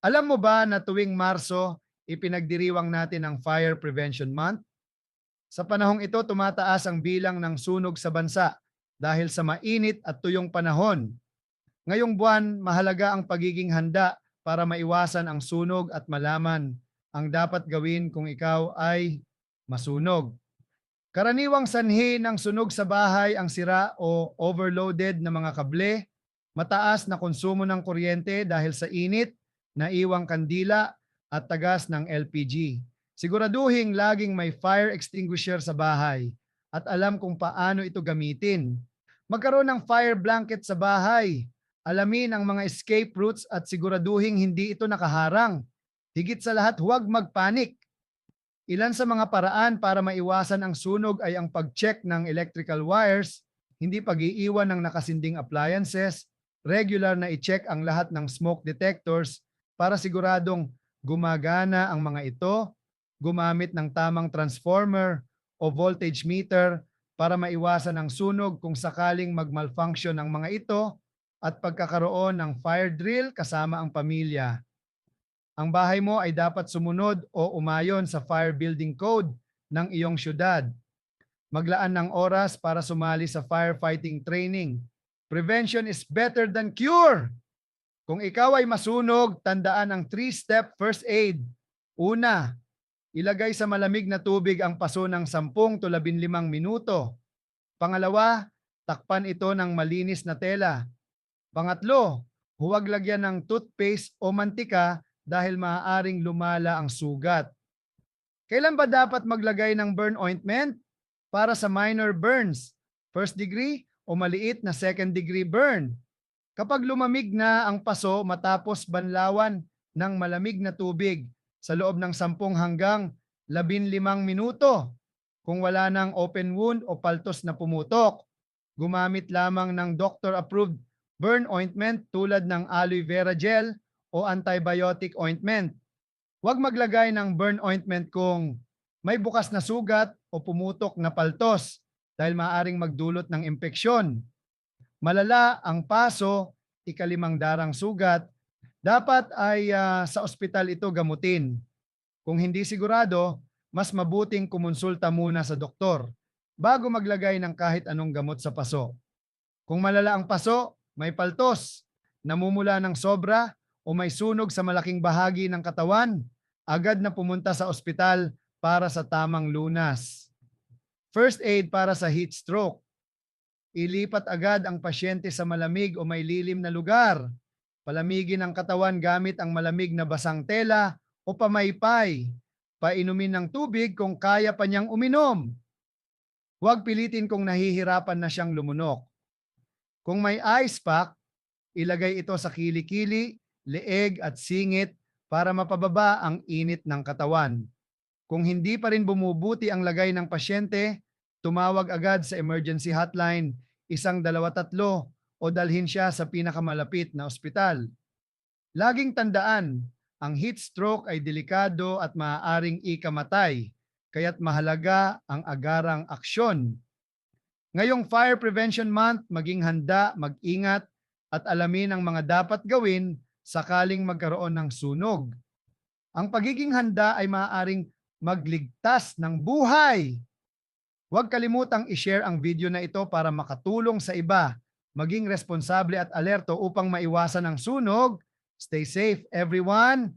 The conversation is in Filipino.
Alam mo ba na tuwing Marso, ipinagdiriwang natin ang Fire Prevention Month? Sa panahong ito, tumataas ang bilang ng sunog sa bansa dahil sa mainit at tuyong panahon. Ngayong buwan, mahalaga ang pagiging handa para maiwasan ang sunog at malaman ang dapat gawin kung ikaw ay masunog. Karaniwang sanhi ng sunog sa bahay ang sira o overloaded na mga kable, mataas na konsumo ng kuryente dahil sa init, naiwang kandila at tagas ng LPG. Siguraduhin laging may fire extinguisher sa bahay at alam kung paano ito gamitin. Magkaroon ng fire blanket sa bahay. Alamin ang mga escape routes at siguraduhin hindi ito nakaharang. Higit sa lahat, huwag magpanik. Ilan sa mga paraan para maiwasan ang sunog ay ang pag-check ng electrical wires, hindi pag-iiwan ng nakasinding appliances, regular na i-check ang lahat ng smoke detectors para siguradong gumagana ang mga ito, gumamit ng tamang transformer o voltage meter para maiwasan ang sunog kung sakaling mag-malfunction ang mga ito at pagkakaroon ng fire drill kasama ang pamilya. Ang bahay mo ay dapat sumunod o umayon sa fire building code ng iyong syudad. Maglaan ng oras para sumali sa firefighting training. Prevention is better than cure. Kung ikaw ay masunog, tandaan ang 3-step first aid. Una, ilagay sa malamig na tubig ang paso ng 10 to 15 minuto. Pangalawa, takpan ito ng malinis na tela. Pangatlo, huwag lagyan ng toothpaste o mantika dahil maaaring lumala ang sugat. Kailan ba dapat maglagay ng burn ointment? Para sa minor burns, first degree o maliit na second degree burn. Kapag lumamig na ang paso matapos banlawan ng malamig na tubig sa loob ng 10 hanggang 15 minuto. Kung wala ng open wound o paltos na pumutok, gumamit lamang ng doctor-approved burn ointment tulad ng aloe vera gel o antibiotic ointment. Huwag maglagay ng burn ointment kung may bukas na sugat o pumutok na paltos dahil maaaring magdulot ng impeksyon. Malala ang paso, ikalimang darang sugat, dapat ay sa ospital ito gamutin. Kung hindi sigurado, mas mabuting kumonsulta muna sa doktor bago maglagay ng kahit anong gamot sa paso. Kung malala ang paso, may paltos, namumula ng sobra, o may sunog sa malaking bahagi ng katawan, agad na pumunta sa ospital para sa tamang lunas. First aid para sa heat stroke. Ilipat agad ang pasyente sa malamig o may lilim na lugar. Palamigin ang katawan gamit ang malamig na basang tela o pamaypay. Painumin ng tubig kung kaya pa niyang uminom. Huwag pilitin kung nahihirapan na siyang lumunok. Kung may ice pack, ilagay ito sa kilikili, leeg at singit para mapababa ang init ng katawan. Kung hindi pa rin bumubuti ang lagay ng pasyente, tumawag agad sa emergency hotline 123 o dalhin siya sa pinakamalapit na ospital. Laging tandaan, ang heat stroke ay delikado at maaaring ikamatay, kaya't mahalaga ang agarang aksyon. Ngayong Fire Prevention Month, maging handa, mag-ingat at alamin ang mga dapat gawin sakaling magkaroon ng sunog. Ang pagiging handa ay maaaring magligtas ng buhay. Huwag kalimutang i-share ang video na ito para makatulong sa iba. Maging responsable at alerto upang maiwasan ang sunog. Stay safe, everyone.